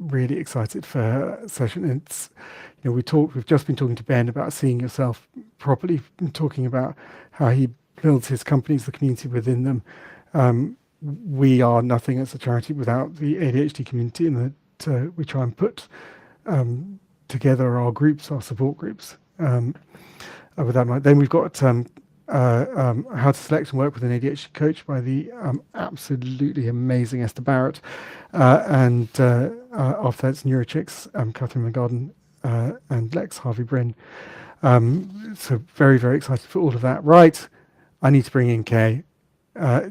really excited for her session. It's, we've just been talking to Ben about seeing yourself properly, and talking about how he builds his companies, the community within them. We are nothing as a charity without the ADHD community, and that we try and put together our groups, our support groups. With that in mind, then we've got how to select and work with an ADHD coach by the absolutely amazing Esther Barrett, and after that's Neurochicks, Catherine McGarden and Lex Harvey Bryn. So very, very excited for all of that. Right, I need to bring in Kay.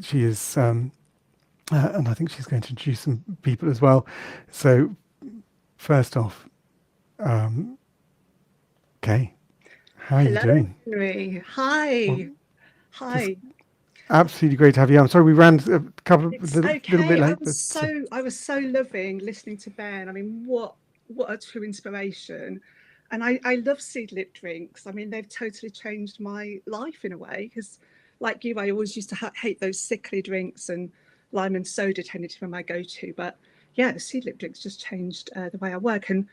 She is, and I think she's going to introduce some people as well. So first off, Kay, how are you Hello, doing? Henry. Well, Hi. just Hi. absolutely great to have you. I'm sorry we ran a It's little bit okay. late, but I was so loving listening to Ben. I mean, what a true inspiration. And I love seed lip drinks. I mean, they've totally changed my life in a way because like you, I always used to hate those sickly drinks, and lime and soda tended to be my go-to. But yeah, the seed lip drinks just changed the way I work. And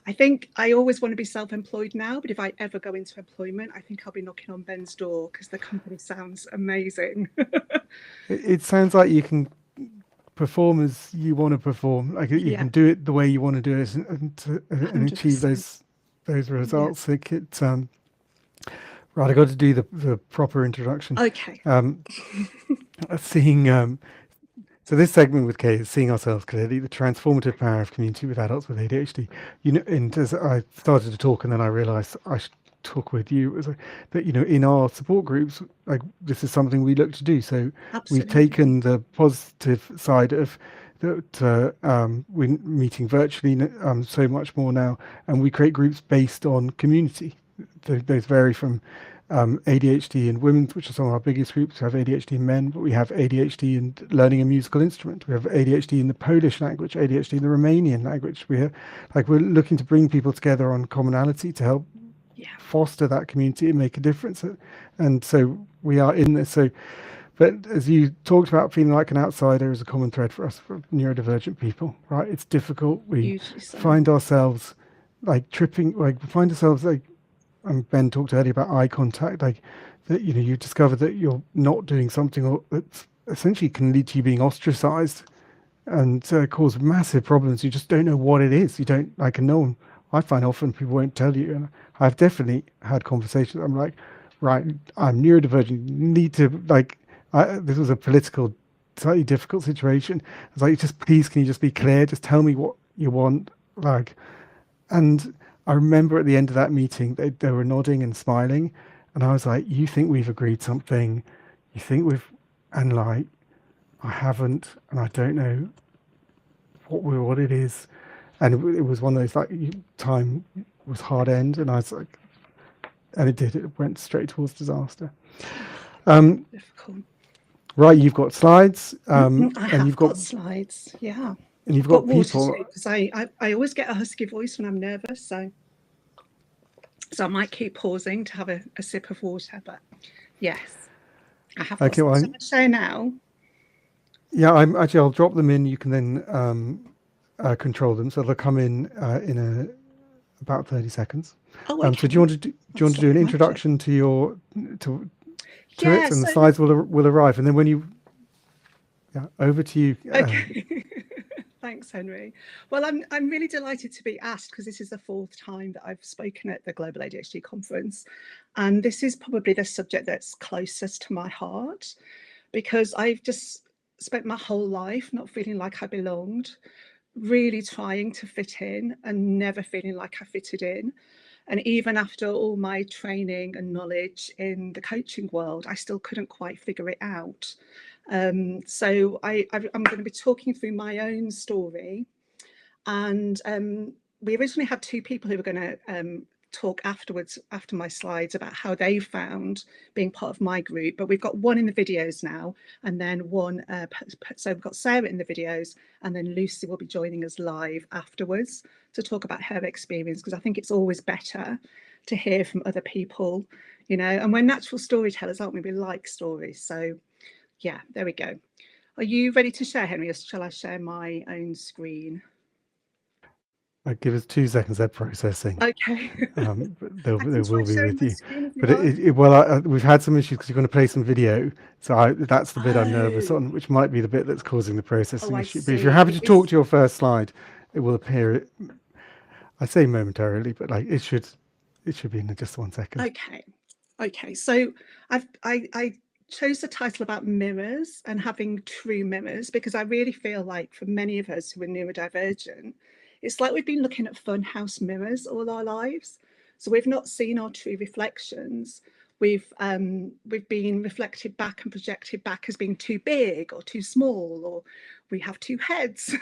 I think I always want to be self-employed now, but if I ever go into employment, I think I'll be knocking on Ben's door because the company sounds amazing. it sounds like you can perform as you want to perform. Like you Yeah, can do it the way you want to do it, and achieve 100%. those Yeah. results. Right, I got to do the proper introduction. Okay. Um, seeing So this segment with Kay is seeing ourselves clearly, the transformative power of community with adults with ADHD. And as I started to talk, and then I realised I should talk with you, was that in our support groups, like this is something we look to do. So we've Absolutely. taken the positive side of that we're meeting virtually so much more now, and we create groups based on community. Those vary from ADHD in women, which are some of our biggest groups. We have ADHD in men, but we have ADHD in learning a musical instrument. We have ADHD in the Polish language, ADHD in the Romanian language. We're looking to bring people together on commonality to help Yeah. foster that community and make a difference. And so we are in this. So, but as you talked about, feeling like an outsider is a common thread for us, for neurodivergent people, right? It's difficult. We Hugely so. find ourselves like tripping, like find ourselves like, and Ben talked earlier about eye contact, like that, you discover that you're not doing something that's essentially can lead to you being ostracized and cause massive problems. You just don't know what it is. You don't like, and no one, I find often people won't tell you. And I've definitely had conversations. I'm like, right, I'm neurodivergent. You need to like, this was a political, slightly difficult situation. It's like, just please, can you just be clear? Just tell me what you want. Like, and I remember at the end of that meeting, they were nodding and smiling. And I was like, you think we've agreed something? You think we've, and like, I haven't, and I don't know what it is. And it was one of those like time was hard end, and I was like, and it went straight towards disaster. Very Um, difficult. right, you've got slides, I and have got slides. Yeah. you've I've got got water too people. because I always get a husky voice when I'm nervous. So I might keep pausing to have a sip of water. But yes, I have got Okay, some. well, So I'm going to share now. yeah, I'll drop them in. You can then control them, so they'll come in about 30 seconds. Oh, So okay. do you That's want to do like an magic. introduction to to Yeah. it, and the So, slides will arrive, and then when you, yeah, over to you. okay. Thanks, Henry. Well, I'm really delighted to be asked because this is the fourth time that I've spoken at the Global ADHD conference, and this is probably the subject that's closest to my heart because I've just spent my whole life not feeling like I belonged, really trying to fit in and never feeling like I fitted in. And even after all my training and knowledge in the coaching world, I still couldn't quite figure it out. So I'm going to be talking through my own story. And we originally had two people who were going to talk afterwards, after my slides, about how they found being part of my group. But we've got one in the videos now, and then one. So we've got Sarah in the videos, and then Lucy will be joining us live afterwards to talk about her experience, because I think it's always better to hear from other people, and we're natural storytellers, aren't we? We like stories. So yeah, there we go. Are you ready to share, Henry, or shall I share my own screen? Give us 2 seconds, they're processing. Okay. But I they can try will be sharing with my you. screen if you But like. we've had some issues because you're going to play some video. So that's the bit I'm nervous Oh, on, which might be the bit that's causing the oh, processing I issue. But if you're happy see. to talk to your first slide, it will appear, I say momentarily, but like it should be in just 1 second. Okay. Okay. So I chose the title about mirrors and having true mirrors because I really feel like for many of us who are neurodivergent, it's like we've been looking at funhouse mirrors all our lives. So we've not seen our true reflections. We've been reflected back and projected back as being too big or too small, or we have two heads,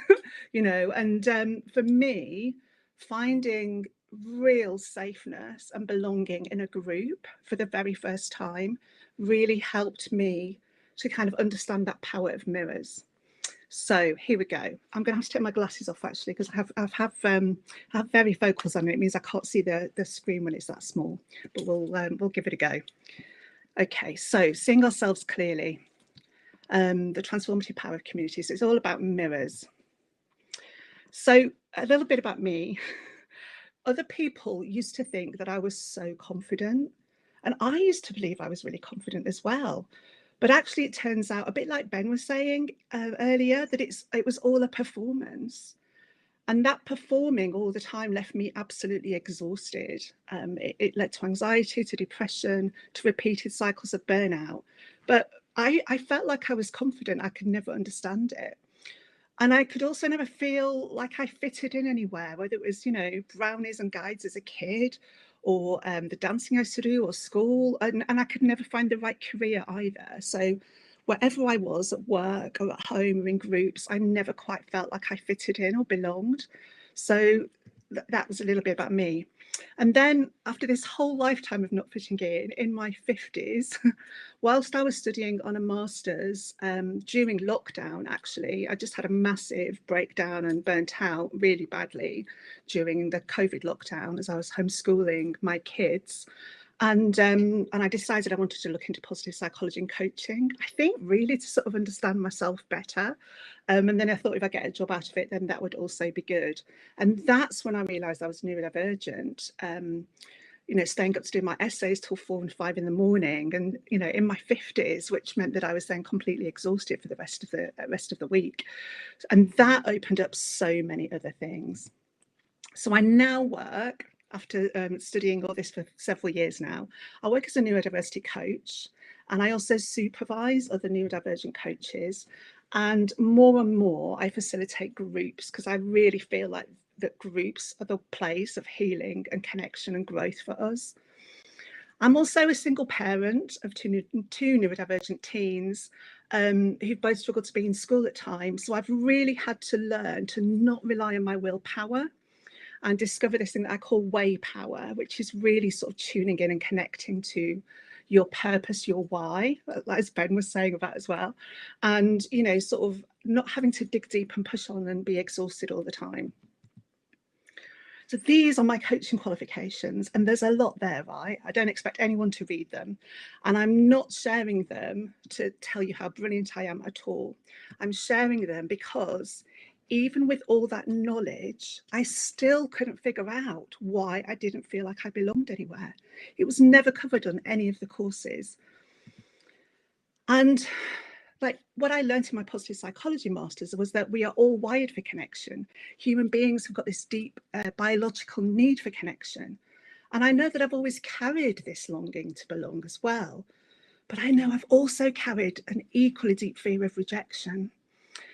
you know. And for me, finding real safeness and belonging in a group for the very first time really helped me to kind of understand that power of mirrors. So here we go. I'm going to have to take my glasses off actually because I have very focals on it. It means I can't see the screen when it's that small, but we'll give it a go. Okay, so seeing ourselves clearly, the transformative power of communities. It's all about mirrors. So a little bit about me. Other people used to think that I was so confident, and I used to believe I was really confident as well. But actually, it turns out, a bit like Ben was saying earlier, that it was all a performance. And that performing all the time left me absolutely exhausted. It led to anxiety, to depression, to repeated cycles of burnout. But I felt like I was confident. I could never understand it. And I could also never feel like I fitted in anywhere, whether it was, you know, brownies and guides as a kid, or the dancing I used to do, or school. And I could never find the right career either. So wherever I was, at work or at home or in groups, I never quite felt like I fitted in or belonged. So that was a little bit about me. And then after this whole lifetime of not fitting in my 50s, whilst I was studying on a master's during lockdown, actually, I just had a massive breakdown and burnt out really badly during the COVID lockdown as I was homeschooling my kids. And I decided I wanted to look into positive psychology and coaching, I think really to sort of understand myself better. And then I thought if I get a job out of it, then that would also be good. And that's when I realised I was neurodivergent. You know, staying up to do my essays till 4 and 5 in the morning, and you know, in my 50s, which meant that I was then completely exhausted for the rest of the week. And that opened up so many other things. So I now work, after studying all this for several years now, I work as a neurodiversity coach, and I also supervise other neurodivergent coaches. And more, I facilitate groups because I really feel like that groups are the place of healing and connection and growth for us. I'm also a single parent of two neurodivergent teens who've both struggled to be in school at times. So I've really had to learn to not rely on my willpower and discover this thing that I call way power, which is really sort of tuning in and connecting to your purpose, your why, as Ben was saying about as well. And, you know, sort of not having to dig deep and push on and be exhausted all the time. So these are my coaching qualifications, and there's a lot there, right? I don't expect anyone to read them, and I'm not sharing them to tell you how brilliant I am at all. I'm sharing them because even with all that knowledge, I still couldn't figure out why I didn't feel like I belonged anywhere. It was never covered on any of the courses. And like what I learned in my positive psychology masters was that we are all wired for connection. Human beings have got this deep biological need for connection. And I know that I've always carried this longing to belong as well. But I know I've also carried an equally deep fear of rejection.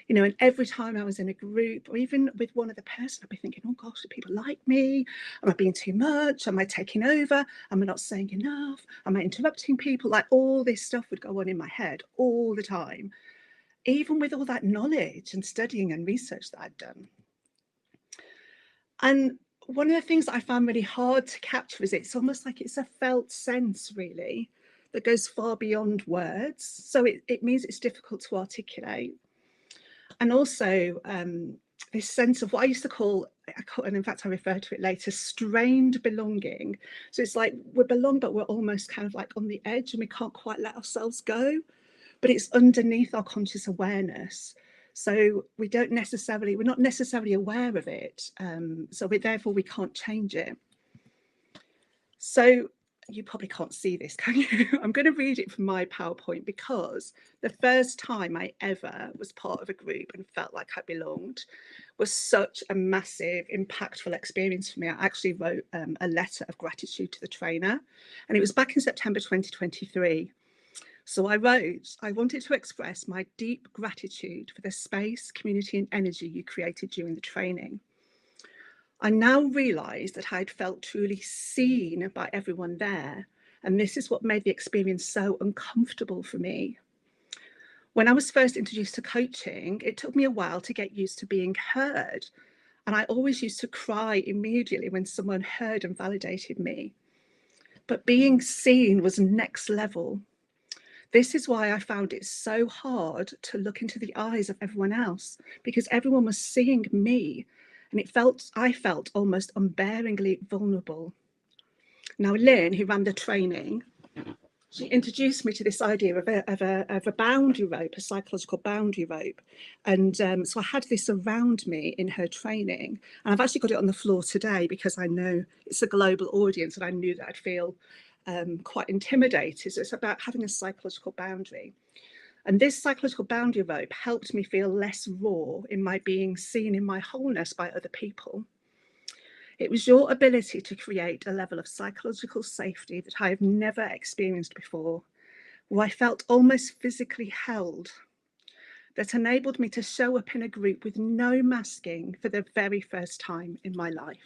You know, and every time I was in a group or even with one other person, I'd be thinking, oh gosh, do people like me? Am I being too much? Am I taking over? Am I not saying enough? Am I interrupting people? Like all this stuff would go on in my head all the time, even with all that knowledge and studying and research that I'd done. And one of the things that I found really hard to capture is it's almost like it's a felt sense, really, that goes far beyond words. So it means it's difficult to articulate. And also this sense of what I used to call, and in fact I refer to it later, strained belonging. So it's like we belong, but we're almost kind of like on the edge and we can't quite let ourselves go, but it's underneath our conscious awareness. So we're not necessarily aware of it. Therefore we can't change it. So you probably can't see this, can you? I'm going to read it from my PowerPoint, because the first time I ever was part of a group and felt like I belonged was such a massive, impactful experience for me. I actually wrote a letter of gratitude to the trainer, and it was back in September 2023. So I wrote, I wanted to express my deep gratitude for the space, community and energy you created during the training. I now realise that I'd felt truly seen by everyone there, and this is what made the experience so uncomfortable for me. When I was first introduced to coaching, it took me a while to get used to being heard, and I always used to cry immediately when someone heard and validated me. But being seen was next level. This is why I found it so hard to look into the eyes of everyone else, because everyone was seeing me, and I felt almost unbearably vulnerable. Now, Lynn, who ran the training, she introduced me to this idea of a boundary rope, a psychological boundary rope. And so I had this around me in her training, and I've actually got it on the floor today because I know it's a global audience, and I knew that I'd feel quite intimidated. So it's about having a psychological boundary. And this psychological boundary rope helped me feel less raw in my being seen in my wholeness by other people. It was your ability to create a level of psychological safety that I have never experienced before, where I felt almost physically held, that enabled me to show up in a group with no masking for the very first time in my life.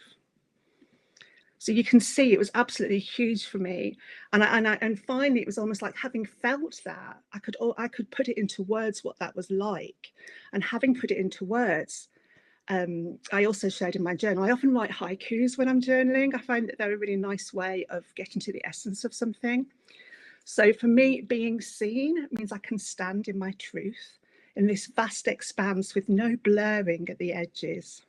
So you can see it was absolutely huge for me. And finally, it was almost like, having felt that, I could put it into words what that was like. And having put it into words, I also shared in my journal, I often write haikus when I'm journaling. I find that they're a really nice way of getting to the essence of something. So for me, being seen means I can stand in my truth in this vast expanse with no blurring at the edges.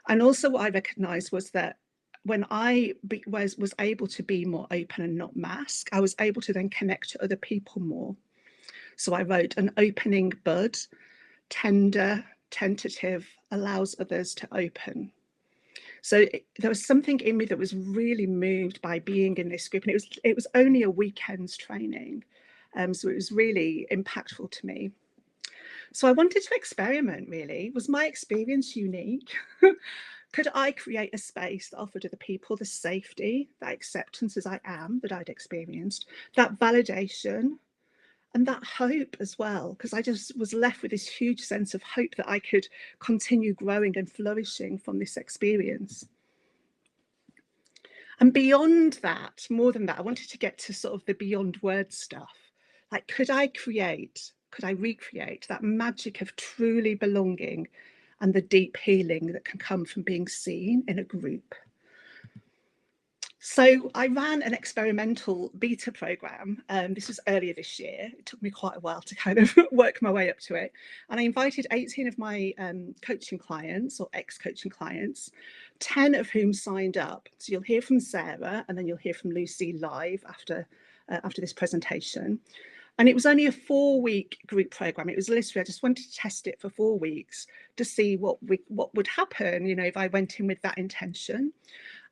And also what I recognised was that when I was able to be more open and not mask, I was able to then connect to other people more. So I wrote, an opening bud, tender, tentative, allows others to open. So there was something in me that was really moved by being in this group, and it was only a weekend's training, so it was really impactful to me. So I wanted to experiment, really. Was my experience unique? Could I create a space that offered other people the safety, that acceptance as I am that I'd experienced, that validation, and that hope as well? Because I just was left with this huge sense of hope that I could continue growing and flourishing from this experience. And beyond that, more than that, I wanted to get to sort of the beyond words stuff. Like, could I recreate that magic of truly belonging and the deep healing that can come from being seen in a group? So I ran an experimental beta program. This was earlier this year. It took me quite a while to kind of work my way up to it. And I invited 18 of my coaching clients, or ex-coaching clients, 10 of whom signed up. So you'll hear from Sarah, and then you'll hear from Lucy live after this presentation. And it was only a 4-week group program. It was literally, I just wanted to test it for 4 weeks to see what would happen, you know, if I went in with that intention.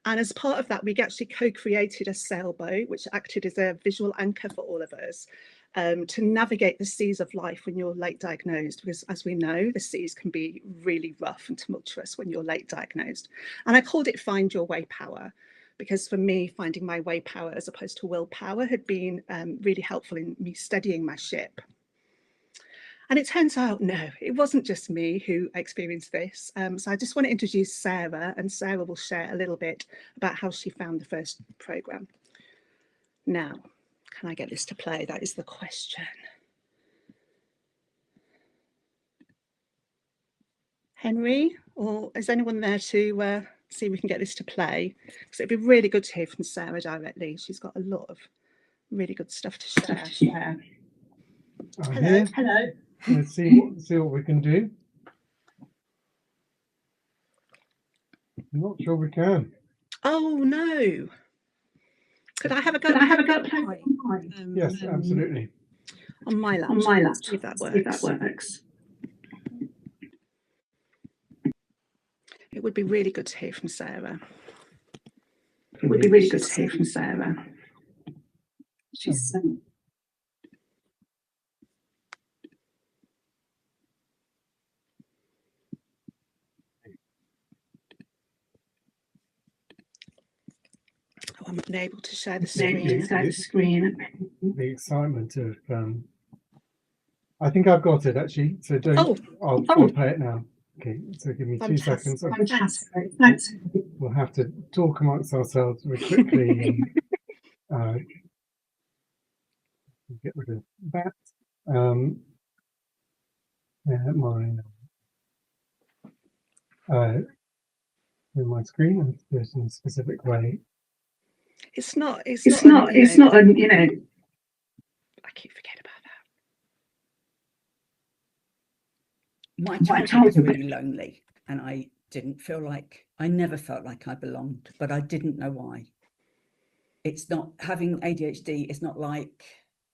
And as part of that, we actually co-created a sailboat, which acted as a visual anchor for all of us, to navigate the seas of life when you're late diagnosed, because as we know, the seas can be really rough and tumultuous when you're late diagnosed. And I called it Find Your Way Power, because for me, finding my way power as opposed to willpower had been really helpful in me steadying my ship. And it turns out, no, it wasn't just me who experienced this. So I just want to introduce Sarah, and Sarah will share a little bit about how she found the first programme. Now, can I get this to play? That is the question. Henry, or is anyone there to see if we can get this to play? Because it'd be really good to hear from Sarah directly. She's got a lot of really good stuff to share. Hello. Hello. Let's see what we can do. I'm not sure we can. Oh no. Could I have a go? Yes, absolutely. On my laptop. See if that works. It would be really good to hear from Sarah. It would be really good to hear from Sarah. She's I'm unable to share the screen. The excitement of I think I've got it actually. So don't. I'll play it now. Okay. So give me 2 seconds. Fantastic. Thanks. We'll have to talk amongst ourselves very quickly. Get rid of that. My screen and do it in a specific way. It's not. It's not. I keep forgetting about that. My childhood was really lonely, and I never felt like I belonged, but I didn't know why. It's not having ADHD. It's not like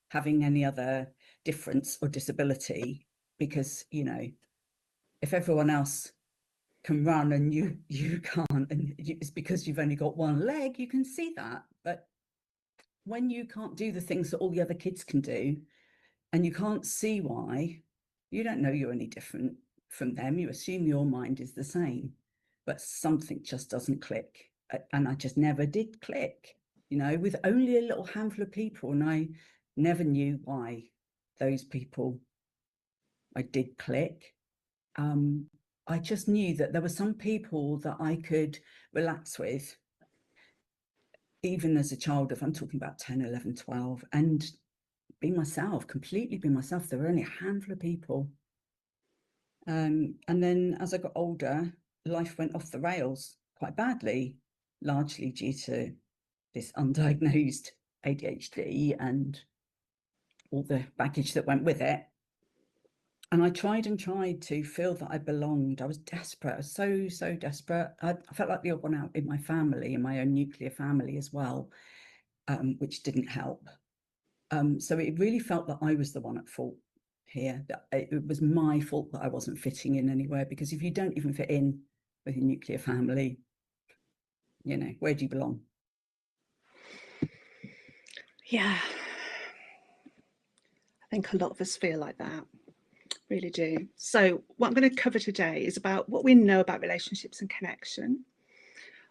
having any other difference or disability, because, if everyone else can run and you can't, and it's because you've only got one leg, you can see that. But when you can't do the things that all the other kids can do, and you can't see why, you don't know you're any different from them. You assume your mind is the same, but something just doesn't click. And I just never did click, with only a little handful of people. And I never knew why those people I did click. I just knew that there were some people that I could relax with, even as a child, if I'm talking about 10, 11, 12, and be myself, completely be myself. There were only a handful of people. And then as I got older, life went off the rails quite badly, largely due to this undiagnosed ADHD and all the baggage that went with it. And I tried to feel that I belonged. I was desperate. I was so, so desperate. I felt like the odd one out in my family, in my own nuclear family as well, which didn't help. So it really felt that I was the one at fault here. That it was my fault that I wasn't fitting in anywhere, because if you don't even fit in with your nuclear family, where do you belong? Yeah. I think a lot of us feel like that. Really do. So what I'm going to cover today is about what we know about relationships and connection,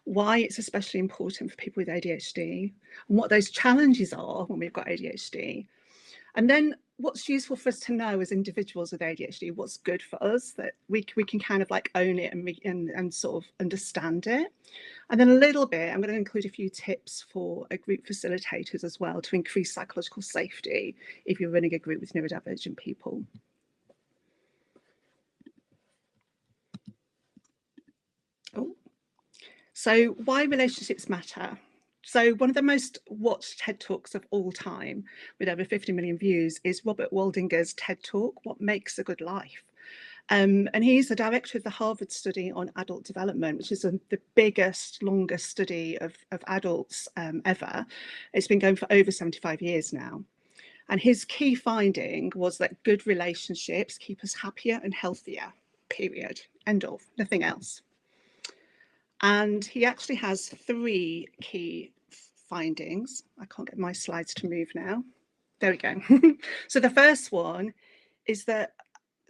why it's especially important for people with ADHD, and what those challenges are when we've got ADHD. And then what's useful for us to know as individuals with ADHD, what's good for us, that we can kind of like own it and sort of understand it. And then a little bit, I'm going to include a few tips for group facilitators as well to increase psychological safety if you're running a group with neurodivergent people. So why relationships matter? So one of the most watched TED Talks of all time, with over 50 million views, is Robert Waldinger's TED Talk, What Makes a Good Life? And he's the director of the Harvard study on adult development, which is the biggest, longest study of adults ever. It's been going for over 75 years now. And his key finding was that good relationships keep us happier and healthier, period. End of, nothing else. And he actually has 3 key findings. I can't get my slides to move now. There we go. So the first one is that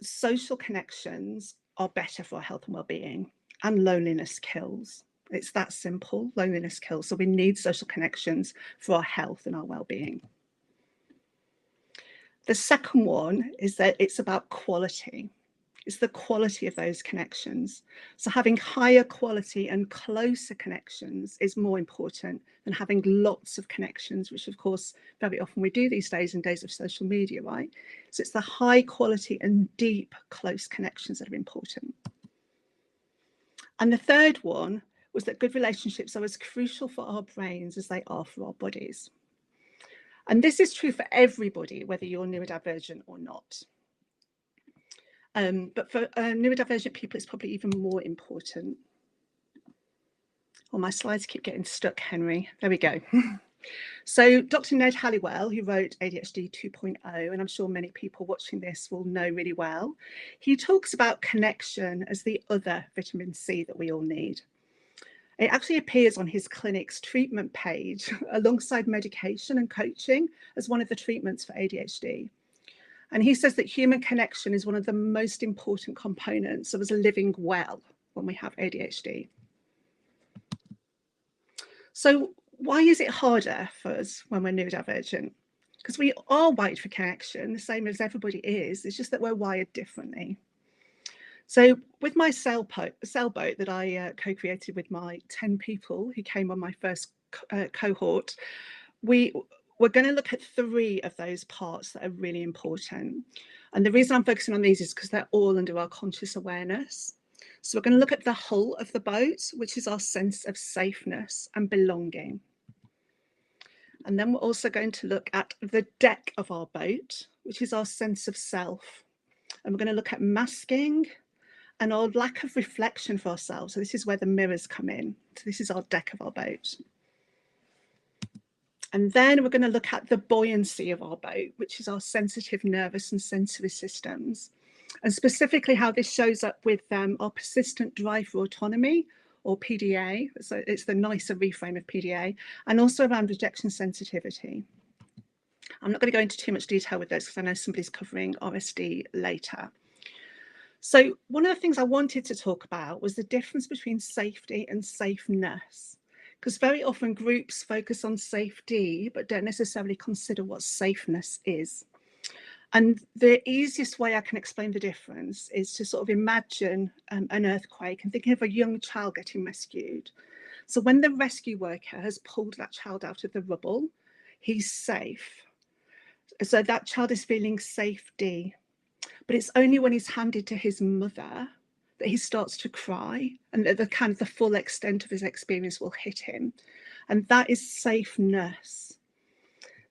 social connections are better for our health and well-being, and loneliness kills. It's that simple. Loneliness kills. So we need social connections for our health and our well-being. The second one is that it's about quality. It's the quality of those connections. So having higher quality and closer connections is more important than having lots of connections, which of course very often we do these days in days of social media, right? So it's the high quality and deep close connections that are important. And the third one was that good relationships are as crucial for our brains as they are for our bodies. And this is true for everybody, whether you're neurodivergent or not. But for neurodivergent people, it's probably even more important. Oh, my slides keep getting stuck, Henry. There we go. So Dr. Ned Halliwell, who wrote ADHD 2.0, and I'm sure many people watching this will know really well, he talks about connection as the other vitamin C that we all need. It actually appears on his clinic's treatment page alongside medication and coaching as one of the treatments for ADHD. And he says that human connection is one of the most important components of us living well when we have ADHD. So why is it harder for us when we're neurodivergent? Because we are wired for connection, the same as everybody is. It's just that we're wired differently. So with my sailboat that I co-created with my 10 people who came on my first cohort, we're going to look at 3 of those parts that are really important. And the reason I'm focusing on these is because they're all under our conscious awareness. So we're going to look at the hull of the boat, which is our sense of safeness and belonging. And then we're also going to look at the deck of our boat, which is our sense of self. And we're going to look at masking and our lack of reflection for ourselves. So this is where the mirrors come in. So this is our deck of our boat. And then we're going to look at the buoyancy of our boat, which is our sensitive nervous and sensory systems. And specifically how this shows up with our persistent drive for autonomy, or PDA. So it's the nicer reframe of PDA, and also around rejection sensitivity. I'm not going to go into too much detail with this because I know somebody's covering RSD later. So one of the things I wanted to talk about was the difference between safety and safeness, because very often groups focus on safety but don't necessarily consider what safeness is. And the easiest way I can explain the difference is to sort of imagine an earthquake and thinking of a young child getting rescued. So when the rescue worker has pulled that child out of the rubble, he's safe. So that child is feeling safety. But it's only when he's handed to his mother that he starts to cry, and the kind of the full extent of his experience will hit him. And that is safeness.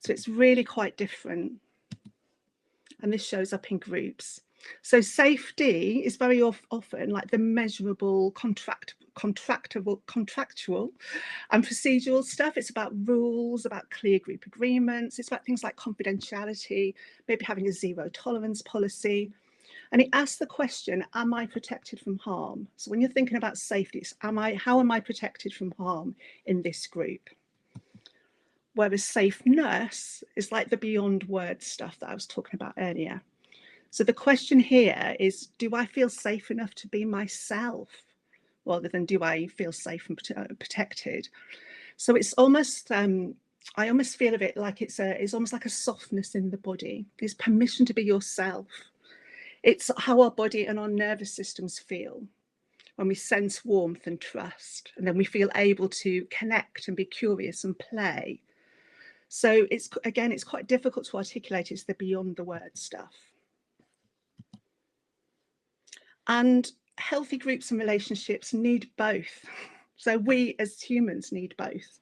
So it's really quite different. And this shows up in groups. So safety is very often like the measurable, contractual and procedural stuff. It's about rules, about clear group agreements. It's about things like confidentiality, maybe having a zero tolerance policy. And it asks the question, am I protected from harm? So when you're thinking about safety, it's how am I protected from harm in this group? Whereas safeness is like the beyond word stuff that I was talking about earlier. So the question here is, do I feel safe enough to be myself, rather than do I feel safe and protected? So it's almost, I almost feel of it like it's almost like a softness in the body. It's permission to be yourself. It's how our body and our nervous systems feel when we sense warmth and trust, and then we feel able to connect and be curious and play. So it's, again, it's quite difficult to articulate. It's the beyond the word stuff. And healthy groups and relationships need both. So we as humans need both.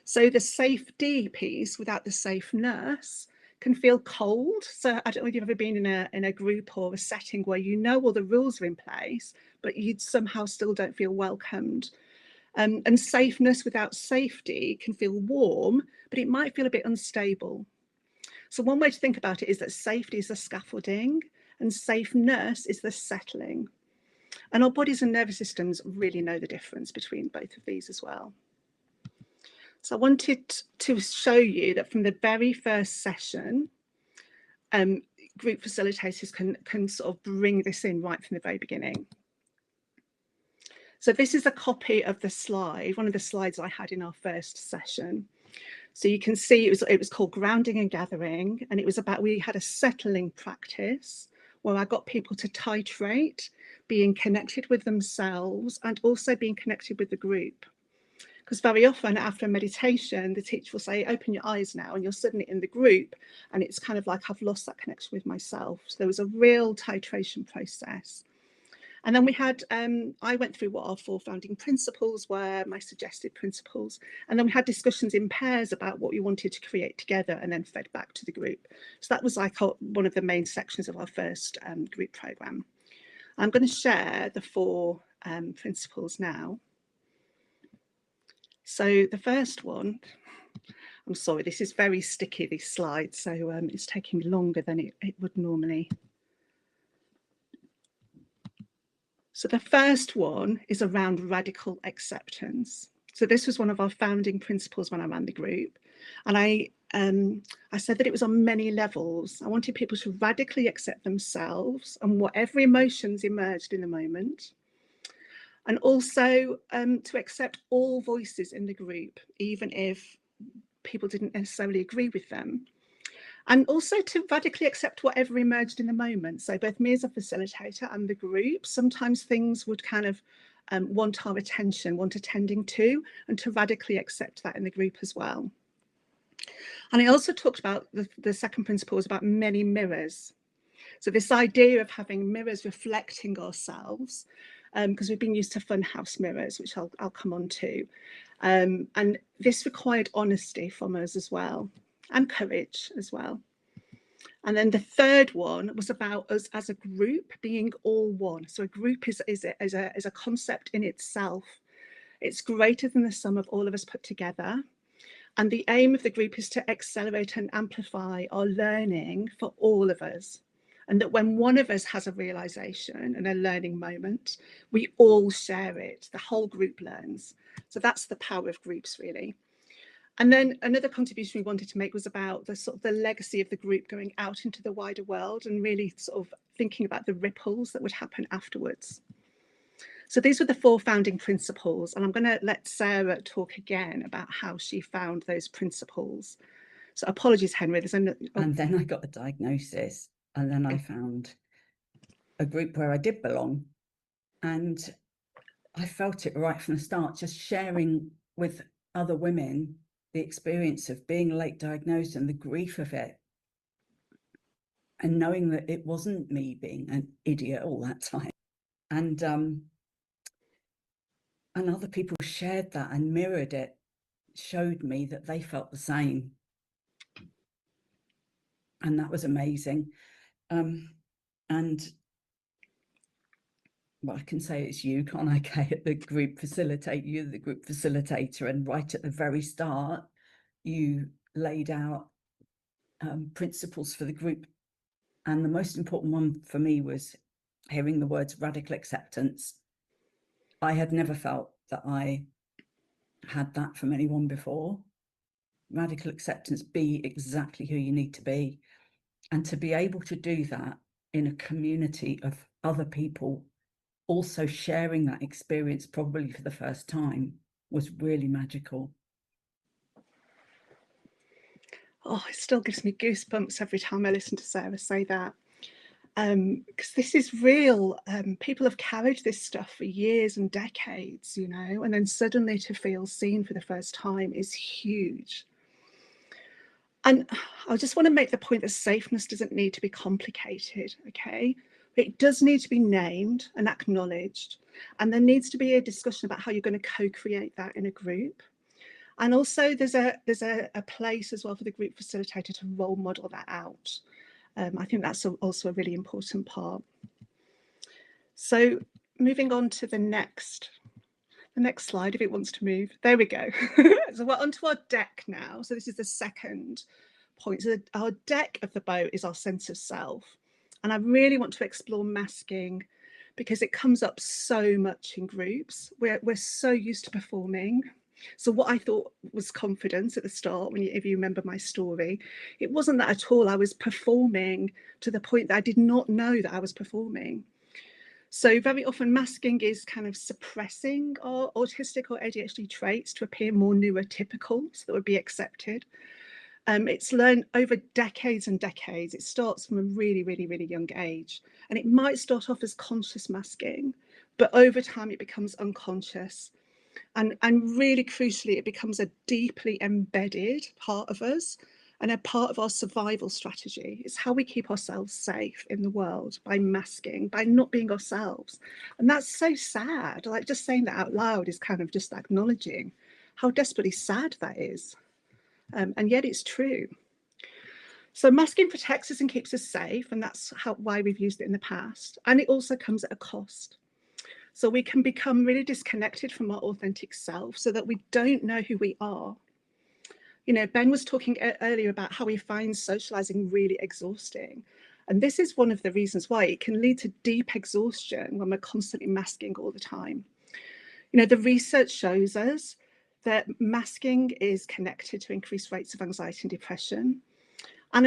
So the safety piece without the safeness can feel cold. So I don't know if you've ever been in a group or a setting where you know all the rules are in place, but you somehow still don't feel welcomed. And safeness without safety can feel warm, but it might feel a bit unstable. So one way to think about it is that safety is the scaffolding and safeness is the settling. And our bodies and nervous systems really know the difference between both of these as well. So I wanted to show you that from the very first session, group facilitators can sort of bring this in right from the very beginning. So this is a copy of the slide, one of the slides I had in our first session. So you can see it was called Grounding and Gathering, and it was about, we had a settling practice where I got people to titrate being connected with themselves and also being connected with the group. Because very often after a meditation, the teacher will say, open your eyes now, and you're suddenly in the group, and it's kind of like I've lost that connection with myself. So there was a real titration process. And then we had, I went through what our 4 founding principles were, my suggested principles, and then we had discussions in pairs about what we wanted to create together and then fed back to the group. So that was like one of the main sections of our first group programme. I'm going to share the 4 principles now. So the first one I'm sorry, this is very sticky, these slides, so it's taking longer than it would normally. So the first one is around radical acceptance. So this was one of our founding principles when I ran the group. And I said that it was on many levels. I wanted people to radically accept themselves and whatever emotions emerged in the moment. And also to accept all voices in the group, even if people didn't necessarily agree with them. And also to radically accept whatever emerged in the moment. So both me as a facilitator and the group, sometimes things would kind of want our attention, want attending to, and to radically accept that in the group as well. And I also talked about the second principle was about many mirrors. So this idea of having mirrors reflecting ourselves, because we've been used to funhouse mirrors, which I'll come on to. And this required honesty from us as well, and courage as well. And then the third one was about us as a group being all one. So a group is a concept in itself. It's greater than the sum of all of us put together. And the aim of the group is to accelerate and amplify our learning for all of us. And that when one of us has a realization and a learning moment, we all share it. The whole group learns. So that's the power of groups, really. And then another contribution we wanted to make was about the sort of the legacy of the group going out into the wider world and really sort of thinking about the ripples that would happen afterwards. So these were the 4 founding principles, and I'm going to let Sarah talk again about how she found those principles. So apologies, Henry. And then I got a diagnosis, and then I found a group where I did belong, and I felt it right from the start, just sharing with other women the experience of being late diagnosed and the grief of it, and knowing that it wasn't me being an idiot all that time. And other people shared that and mirrored it, showed me that they felt the same. And that was amazing. And well, I can say it's you, can't I, Kay, at the group facilitator, you're the group facilitator, and right at the very start, you laid out principles for the group. And the most important one for me was hearing the words radical acceptance. I had never felt that I had that from anyone before. Radical acceptance, be exactly who you need to be. And to be able to do that in a community of other people also sharing that experience probably for the first time was really magical. Oh, it still gives me goosebumps every time I listen to Sarah say that. Because this is real. People have carried this stuff for years and decades, you know, and then suddenly to feel seen for the first time is huge. And I just want to make the point that safeness doesn't need to be complicated, okay? It does need to be named and acknowledged. And there needs to be a discussion about how you're going to co-create that in a group. And also there's a place as well for the group facilitator to role model that out. I think that's also a really important part. So moving on to the next slide, if it wants to move. There we go. So we're onto our deck now. So this is the second point. So our deck of the boat is our sense of self. And I really want to explore masking because it comes up so much in groups. We're so used to performing. So what I thought was confidence at the start, if you remember my story, it wasn't that at all. I was performing to the point that I did not know that I was performing. So very often masking is kind of suppressing our autistic or ADHD traits to appear more neurotypical, so that would be accepted. It's learned over decades and decades. It starts from a really, really, really young age. And it might start off as conscious masking, but over time it becomes unconscious. And really crucially, it becomes a deeply embedded part of us and a part of our survival strategy. It's how we keep ourselves safe in the world, by masking, by not being ourselves. And that's so sad. Like just saying that out loud is kind of just acknowledging how desperately sad that is. And yet it's true. So masking protects us and keeps us safe. And that's why we've used it in the past. And it also comes at a cost. So we can become really disconnected from our authentic self so that we don't know who we are. You know, Ben was talking earlier about how he finds socializing really exhausting. And this is one of the reasons why it can lead to deep exhaustion when we're constantly masking all the time. You know, the research shows us that masking is connected to increased rates of anxiety and depression. And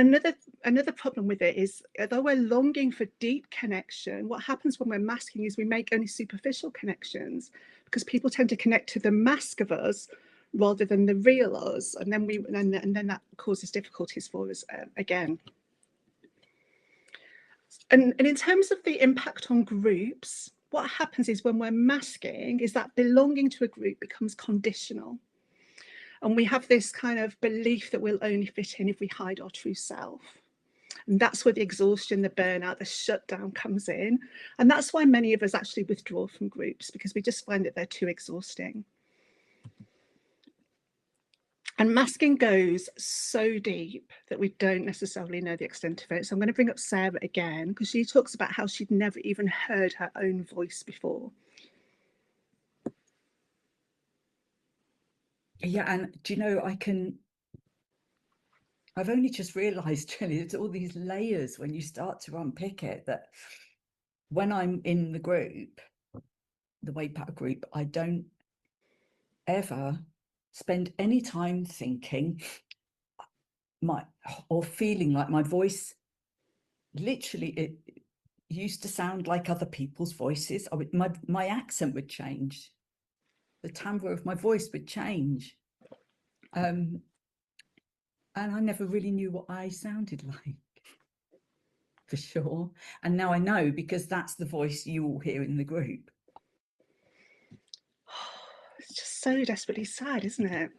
another problem with it is, although we're longing for deep connection, what happens when we're masking is we make only superficial connections, because people tend to connect to the mask of us rather than the real us, and then that causes difficulties for us again. And in terms of the impact on groups, what happens is when we're masking is that belonging to a group becomes conditional. And we have this kind of belief that we'll only fit in if we hide our true self. And that's where the exhaustion, the burnout, the shutdown comes in. And that's why many of us actually withdraw from groups, because we just find that they're too exhausting. And masking goes so deep that we don't necessarily know the extent of it. So I'm going to bring up Sarah again, because she talks about how she'd never even heard her own voice before. Yeah, and do you know, I've only just realised, really, it's all these layers when you start to unpick it, that when I'm in the group, the WAPAT group, I don't ever spend any time thinking or feeling like my voice, literally, it used to sound like other people's voices. My accent would change. The timbre of my voice would change. And I never really knew what I sounded like, for sure. And now I know, because that's the voice you all hear in the group. It's just so desperately sad, isn't it?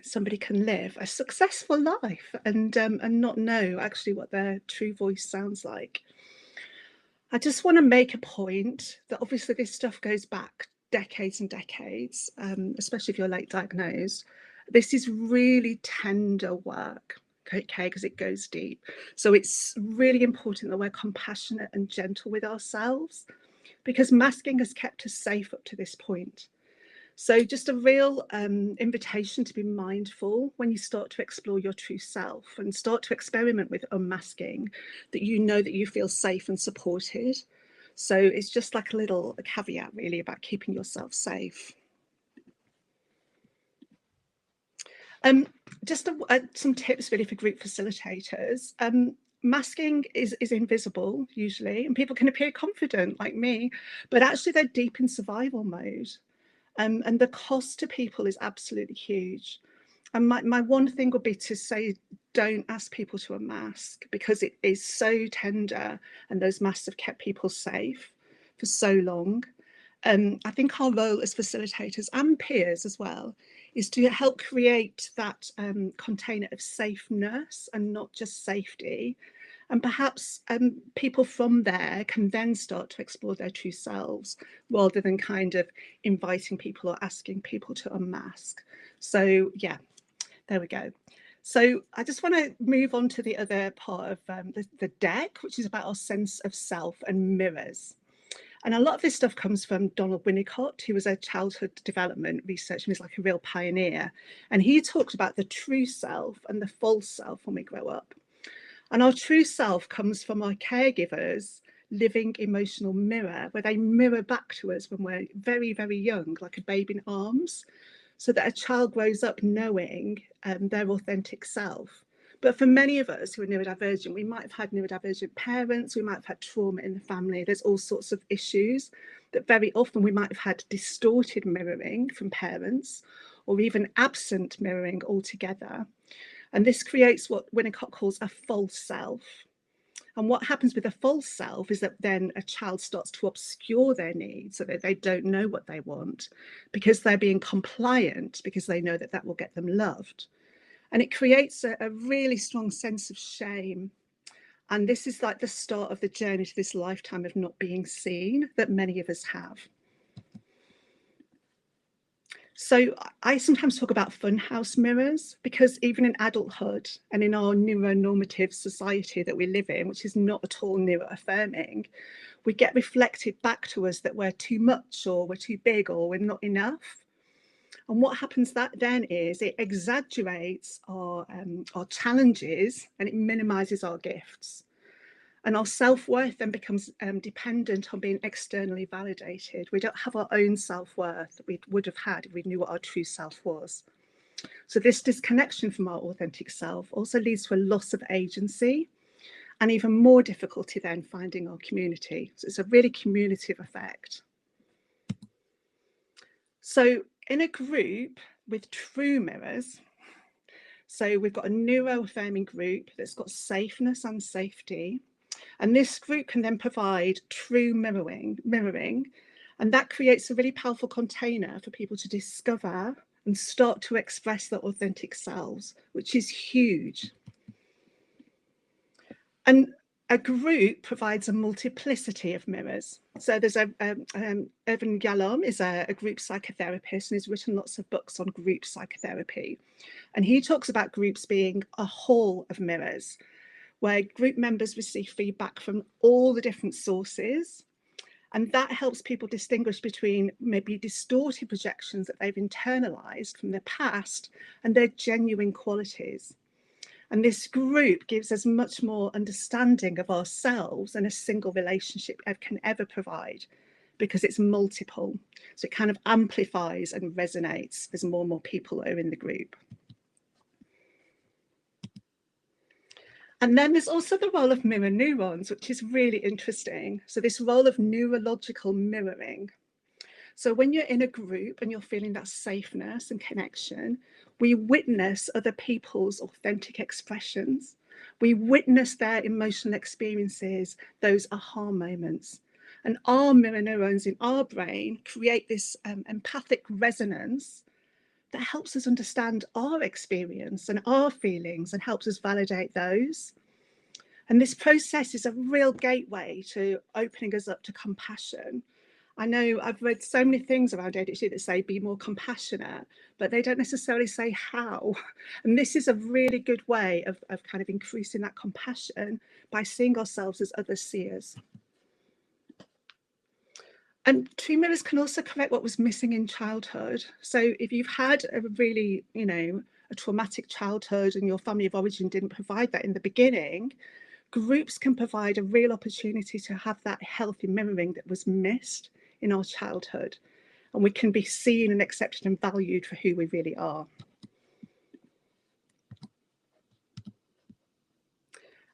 Somebody can live a successful life and not know actually what their true voice sounds like. I just want to make a point that obviously this stuff goes back decades and decades, especially if you're late diagnosed. This is really tender work, okay, because it goes deep. So it's really important that we're compassionate and gentle with ourselves, because masking has kept us safe up to this point. So just a real invitation to be mindful when you start to explore your true self and start to experiment with unmasking, that you know that you feel safe and supported. So it's just like a little caveat really about keeping yourself safe. Just some tips really for group facilitators. Masking is invisible usually, and people can appear confident like me, but actually they're deep in survival mode. And the cost to people is absolutely huge. And my one thing would be to say, don't ask people to unmask, because it is so tender and those masks have kept people safe for so long. I think our role as facilitators and peers as well is to help create that container of safeness and not just safety. And perhaps people from there can then start to explore their true selves, rather than kind of inviting people or asking people to unmask. So yeah, there we go. So I just want to move on to the other part of the deck, which is about our sense of self and mirrors. And a lot of this stuff comes from Donald Winnicott, who was a childhood development researcher and is like a real pioneer. And he talked about the true self and the false self when we grow up. And our true self comes from our caregivers' living emotional mirror, where they mirror back to us when we're very, very young, like a babe in arms, so that a child grows up knowing their authentic self. But for many of us who are neurodivergent, we might have had neurodivergent parents, we might have had trauma in the family. There's all sorts of issues that very often we might have had distorted mirroring from parents, or even absent mirroring altogether. And this creates what Winnicott calls a false self. And what happens with a false self is that then a child starts to obscure their needs, so that they don't know what they want, because they're being compliant, because they know that that will get them loved. And it creates a really strong sense of shame. And this is like the start of the journey to this lifetime of not being seen that many of us have. So I sometimes talk about funhouse mirrors, because even in adulthood and in our neuronormative society that we live in, which is not at all neuroaffirming, we get reflected back to us that we're too much, or we're too big, or we're not enough. And what happens then is it exaggerates our challenges and it minimises our gifts. And our self-worth then becomes dependent on being externally validated. We don't have our own self-worth that we would have had if we knew what our true self was. So this disconnection from our authentic self also leads to a loss of agency and even more difficulty then finding our community. So it's a really commutative effect. So in a group with true mirrors, so we've got a neuroaffirming group that's got safeness and safety, and this group can then provide true mirroring, and that creates a really powerful container for people to discover and start to express their authentic selves, which is huge. And a group provides a multiplicity of mirrors. So there's Irvin Yalom is a group psychotherapist, and he's written lots of books on group psychotherapy. And he talks about groups being a hall of mirrors, where group members receive feedback from all the different sources. And that helps people distinguish between maybe distorted projections that they've internalized from their past and their genuine qualities. And this group gives us much more understanding of ourselves than a single relationship can ever provide, because it's multiple. So it kind of amplifies and resonates as more and more people are in the group. And then there's also the role of mirror neurons, which is really interesting. So this role of neurological mirroring. So when you're in a group and you're feeling that safeness and connection, we witness other people's authentic expressions. We witness their emotional experiences, those aha moments. And our mirror neurons in our brain create this empathic resonance that helps us understand our experience and our feelings and helps us validate those. And this process is a real gateway to opening us up to compassion. I know I've read so many things around ADHD that say be more compassionate, but they don't necessarily say how. And this is a really good way of kind of increasing that compassion by seeing ourselves as others see us. And true mirrors can also correct what was missing in childhood. So if you've had a really, a traumatic childhood and your family of origin didn't provide that in the beginning, groups can provide a real opportunity to have that healthy mirroring that was missed in our childhood. And we can be seen and accepted and valued for who we really are.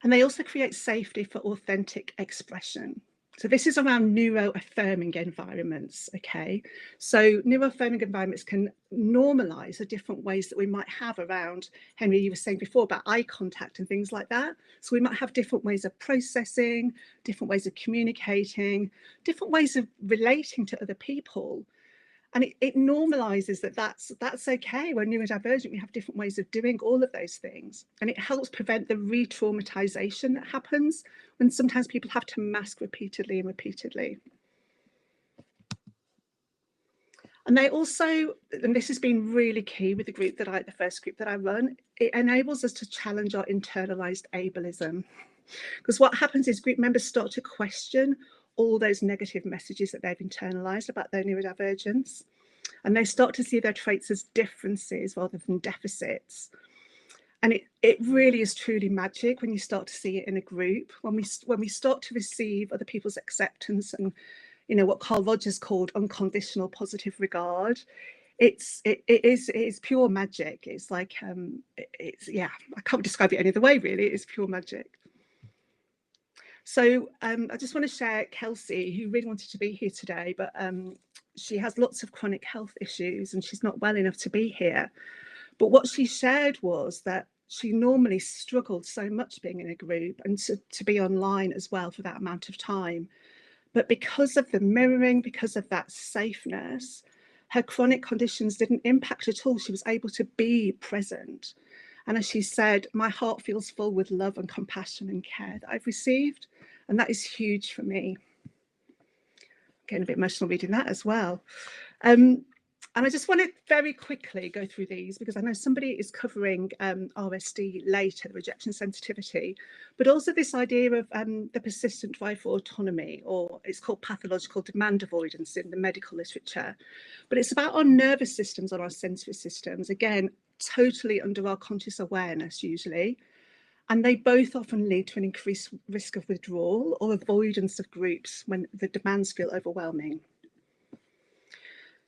And they also create safety for authentic expression. So this is around neuroaffirming environments, okay? So neuroaffirming environments can normalize the different ways that we might have around, Henry, you were saying before about eye contact and things like that. So we might have different ways of processing, different ways of communicating, different ways of relating to other people. And it normalizes that's okay. We're neurodivergent, we have different ways of doing all of those things. And it helps prevent the re-traumatization that happens when sometimes people have to mask repeatedly and repeatedly. And they also, and this has been really key with the first group that I run, it enables us to challenge our internalized ableism. Because what happens is group members start to question all those negative messages that they've internalized about their neurodivergence. And they start to see their traits as differences rather than deficits. And it really is truly magic when you start to see it in a group, when we start to receive other people's acceptance and, what Carl Rogers called unconditional positive regard. It is pure magic. It's like, I can't describe it any other way, really. It's pure magic. So I just want to share Kelsey, who really wanted to be here today, but she has lots of chronic health issues and she's not well enough to be here. But what she shared was that she normally struggled so much being in a group and to be online as well for that amount of time. But because of the mirroring, because of that safeness, her chronic conditions didn't impact at all. She was able to be present. And as she said, my heart feels full with love and compassion and care that I've received. And that is huge for me. Getting a bit emotional reading that as well. And I just want to very quickly go through these because I know somebody is covering RSD later, the rejection sensitivity, but also this idea of the persistent drive for autonomy, or it's called pathological demand avoidance in the medical literature. But it's about our nervous systems and our sensory systems, again, totally under our conscious awareness usually. And they both often lead to an increased risk of withdrawal or avoidance of groups when the demands feel overwhelming.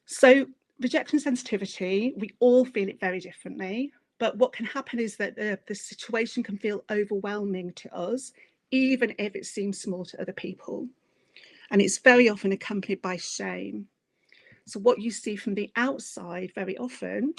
So rejection sensitivity, we all feel it very differently, but what can happen is that the situation can feel overwhelming to us, even if it seems small to other people. And it's very often accompanied by shame. So what you see from the outside very often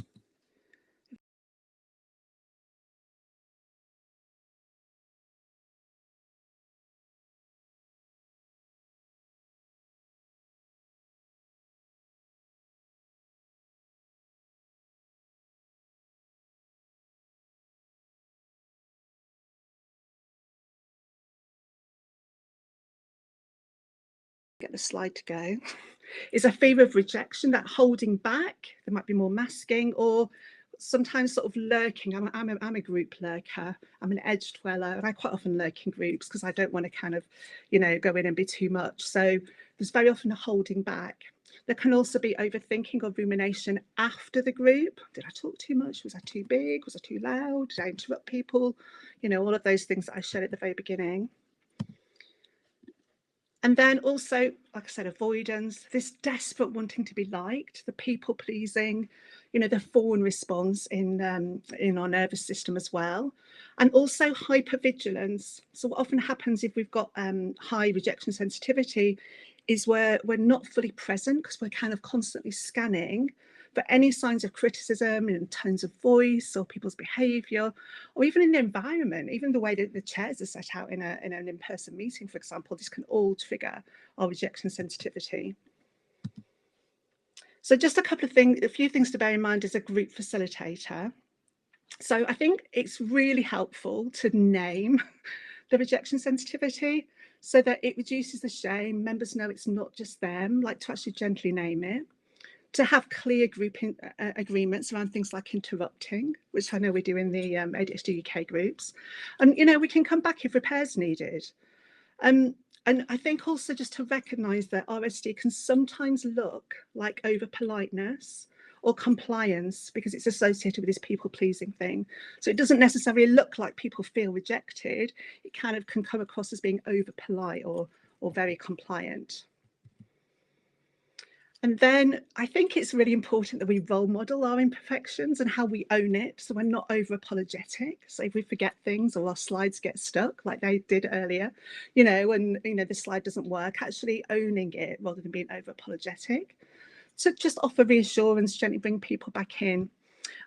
get the slide to go, is a fear of rejection, that holding back. There might be more masking or sometimes sort of lurking. I'm a group lurker. I'm an edge dweller, and I quite often lurk in groups because I don't want to kind of, go in and be too much. So there's very often a holding back. There can also be overthinking or rumination after the group. Did I talk too much? Was I too big? Was I too loud? Did I interrupt people? All of those things that I shared at the very beginning. And then also, like I said, avoidance, this desperate wanting to be liked, the people pleasing, the fawn response in our nervous system as well. And also hypervigilance. So what often happens if we've got high rejection sensitivity is where we're not fully present because we're kind of constantly scanning for any signs of criticism in tones of voice or people's behaviour, or even in the environment, even the way that the chairs are set out in an in-person meeting, for example. This can all trigger our rejection sensitivity. So just a few things to bear in mind as a group facilitator. So I think it's really helpful to name the rejection sensitivity so that it reduces the shame. Members know it's not just them, like to actually gently name it. To have clear group agreements around things like interrupting, which I know we do in the ADHD UK groups. And, we can come back if repairs needed. And I think also just to recognise that RSD can sometimes look like over politeness or compliance because it's associated with this people pleasing thing. So it doesn't necessarily look like people feel rejected. It kind of can come across as being over polite or very compliant. And then I think it's really important that we role model our imperfections and how we own it. So we're not over apologetic. So if we forget things or our slides get stuck like they did earlier, and the slide doesn't work, actually owning it rather than being over apologetic. So just offer reassurance, gently bring people back in.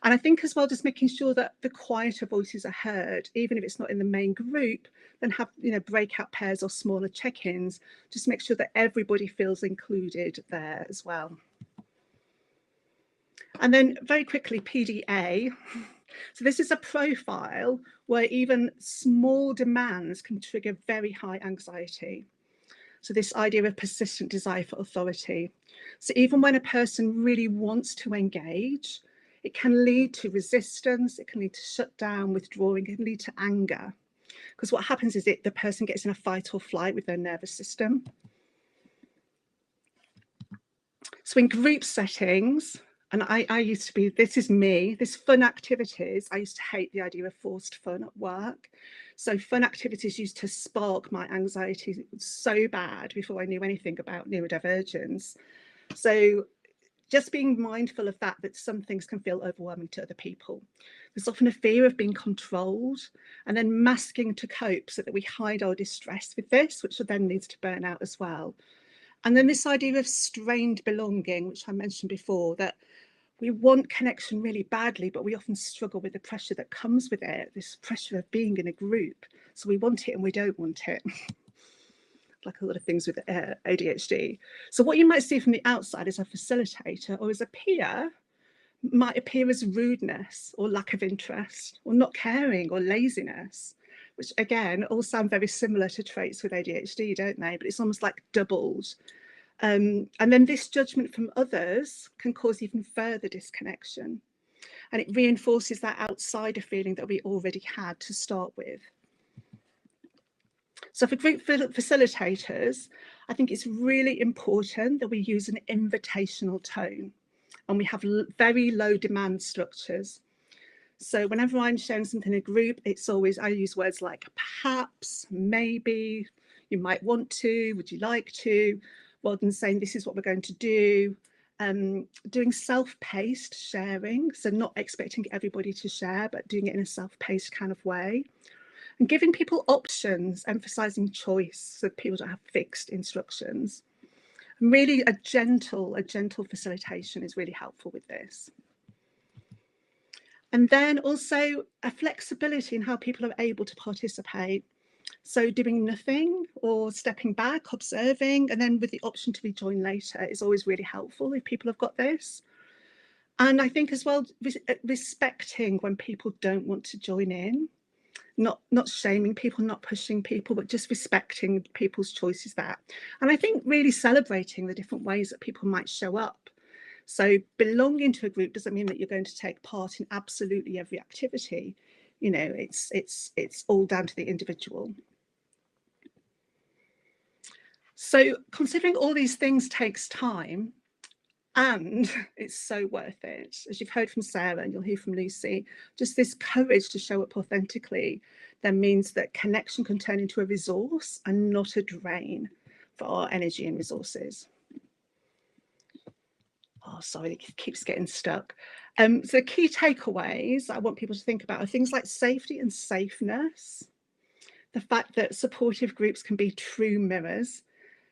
And I think as well, just making sure that the quieter voices are heard, even if it's not in the main group, then have, breakout pairs or smaller check-ins, just make sure that everybody feels included there as well. And then very quickly, PDA. So this is a profile where even small demands can trigger very high anxiety. So this idea of persistent desire for authority. So even when a person really wants to engage, it can lead to resistance, it can lead to shutdown, withdrawing, it can lead to anger. Because what happens is the person gets in a fight or flight with their nervous system. So in group settings, and I used to be, this is me, this fun activities, I used to hate the idea of forced fun at work. So fun activities used to spark my anxiety so bad before I knew anything about neurodivergence. So just being mindful of that some things can feel overwhelming to other people. There's often a fear of being controlled and then masking to cope so that we hide our distress with this, which then leads to burnout as well. And then this idea of strained belonging, which I mentioned before, that we want connection really badly, but we often struggle with the pressure that comes with it, this pressure of being in a group. So we want it and we don't want it. Like a lot of things with ADHD. So what you might see from the outside as a facilitator or as a peer might appear as rudeness or lack of interest or not caring or laziness, which again all sound very similar to traits with ADHD, don't they? But it's almost like doubled. And then this judgment from others can cause even further disconnection. And it reinforces that outsider feeling that we already had to start with. So for group facilitators, I think it's really important that we use an invitational tone, and we have very low demand structures. So whenever I'm sharing something in a group, it's always, I use words like perhaps, maybe, you might want to, would you like to, rather than saying this is what we're going to do. Doing self-paced sharing, so not expecting everybody to share, but doing it in a self-paced kind of way. And giving people options, emphasizing choice, so people don't have fixed instructions. And really a gentle facilitation is really helpful with this. And then also a flexibility in how people are able to participate. So doing nothing or stepping back, observing, and then with the option to rejoin later is always really helpful if people have got this. And I think as well, respecting when people don't want to join in, not shaming people, not pushing people, but just respecting people's choices there. And I think really celebrating the different ways that people might show up. So belonging to a group doesn't mean that you're going to take part in absolutely every activity. You know, it's all down to the individual. So considering all these things takes time, and it's so worth it. As you've heard from Sarah and you'll hear from Lucy, just this courage to show up authentically then means that connection can turn into a resource and not a drain for our energy and resources. Oh, sorry, it keeps getting stuck. So key takeaways I want people to think about are things like safety and safeness, the fact that supportive groups can be true mirrors,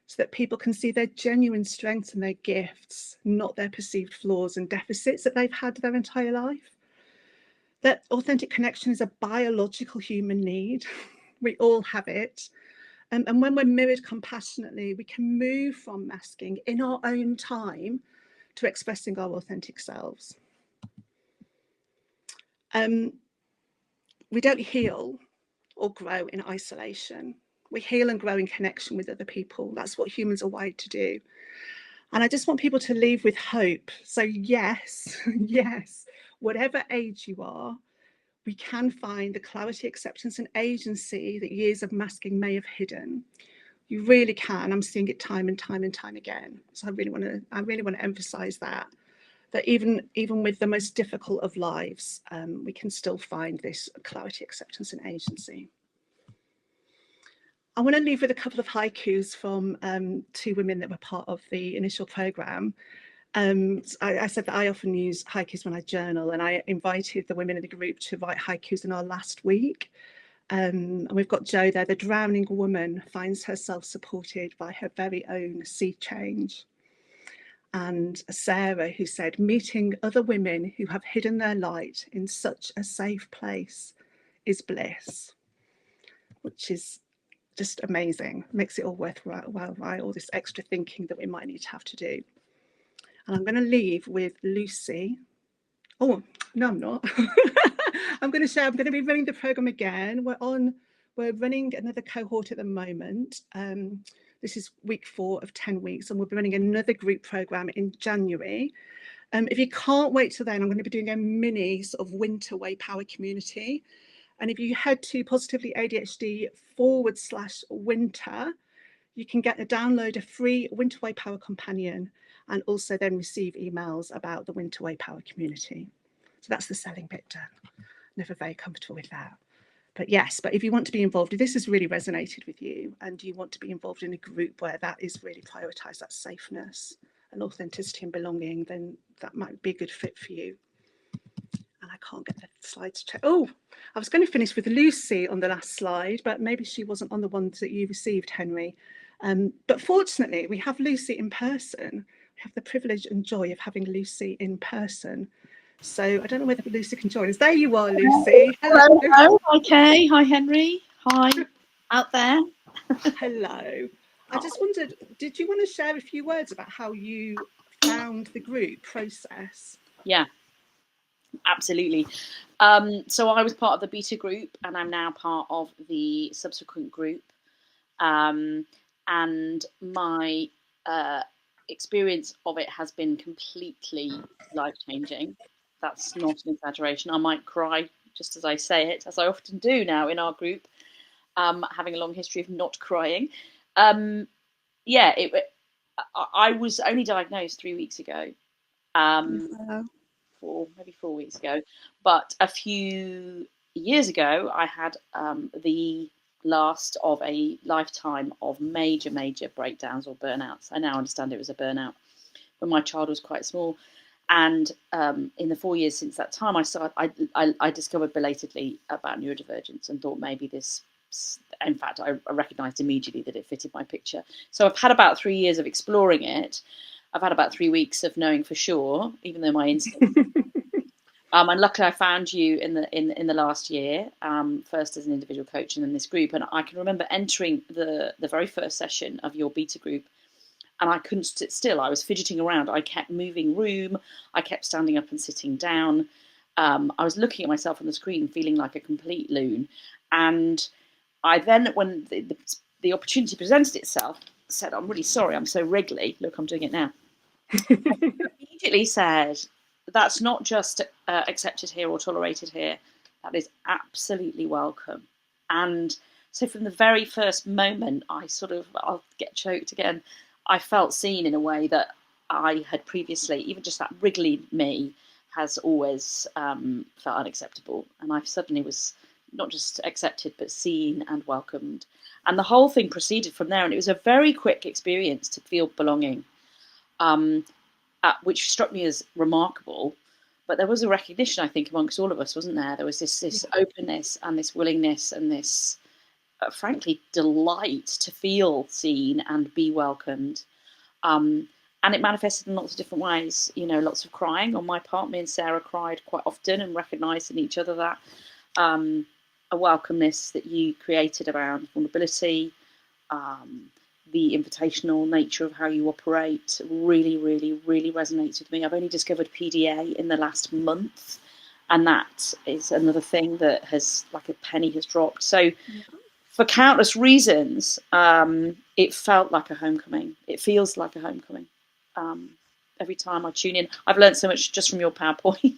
so that people can see their genuine strengths and their gifts, not their perceived flaws and deficits that they've had their entire life. That authentic connection is a biological human need. We all have it. And when we're mirrored compassionately, we can move from masking in our own time to expressing our authentic selves. We don't heal or grow in isolation. We heal and grow in connection with other people. That's what humans are wired to do. And I just want people to leave with hope. So yes, yes, whatever age you are, we can find the clarity, acceptance, and agency that years of masking may have hidden. You really can. I'm seeing it time and time and time again. So I really want to emphasize that even with the most difficult of lives, we can still find this clarity, acceptance, and agency. I want to leave with a couple of haikus from two women that were part of the initial programme. I said that I often use haikus when I journal, and I invited the women in the group to write haikus in our last week. And we've got Jo there. The drowning woman finds herself supported by her very own sea change. And Sarah, who said, meeting other women who have hidden their light in such a safe place is bliss, which is just amazing. Makes it all worthwhile, right? All this extra thinking that we might need to have to do. And I'm going to leave with Lucy. Oh, no, I'm not. I'm going to be running the programme again. We're running another cohort at the moment. This is week 4 of 10 weeks, and we'll be running another group programme in January. If you can't wait till then, I'm going to be doing a mini sort of winter way power community. And if you head to Positively ADHD /winter, you can download a free Winter Way Power companion and also then receive emails about the Winter Way Power community. So that's the selling bit done. Never very comfortable with that. But yes, but if you want to be involved, if this has really resonated with you and you want to be involved in a group where that is really prioritised, that safeness and authenticity and belonging, then that might be a good fit for you. And I can't get the slides checked. Oh, I was going to finish with Lucy on the last slide, but maybe she wasn't on the ones that you received, Henry. But fortunately, we have Lucy in person. We have the privilege and joy of having Lucy in person. So I don't know whether Lucy can join us. There you are, Lucy. Hello. Hello. Okay. Hi, Henry. Hi, out there. Hello. I just wondered, did you want to share a few words about how you found the group process? Yeah, absolutely. So I was part of the beta group, and I'm now part of the subsequent group. And my experience of it has been completely life-changing. That's not an exaggeration. I might cry just as I say it, as I often do now in our group, having a long history of not crying. Yeah, I was only diagnosed 3 weeks ago, maybe 4 weeks ago, but a few years ago I had the last of a lifetime of major breakdowns or burnouts. I now understand it was a burnout when my child was quite small. And in the 4 years since that time, I discovered belatedly about neurodivergence and thought maybe this, in fact, I recognised immediately that it fitted my picture. So I've had about 3 years of exploring it. I've had about 3 weeks of knowing for sure, even though my instinct. And luckily, I found you in the last year, first as an individual coach and then this group. And I can remember entering the very first session of your beta group, and I couldn't sit still. I was fidgeting around. I kept moving room. I kept standing up and sitting down. I was looking at myself on the screen, feeling like a complete loon. And I then, when the opportunity presented itself, said, "I'm really sorry. I'm so wriggly. Look, I'm doing it now." Immediately said, "That's not just accepted here or tolerated here. That is absolutely welcome." And so from the very first moment, I'll get choked again. I felt seen in a way that I had previously, even just that wriggly me has always felt unacceptable. And I suddenly was not just accepted, but seen and welcomed. And the whole thing proceeded from there. And it was a very quick experience to feel belonging, which struck me as remarkable. But there was a recognition, I think, amongst all of us, wasn't there? There was this openness and this willingness and this frankly delight to feel seen and be welcomed, and it manifested in lots of different ways. Lots of crying on my part. Me and Sarah cried quite often and recognised in each other that a welcomeness that you created around vulnerability, the invitational nature of how you operate really resonates with me. I've only discovered PDA in the last month, and that is another thing that has, like a penny has dropped. So for countless reasons, it felt like a homecoming. It feels like a homecoming. Every time I tune in, I've learned so much just from your PowerPoint.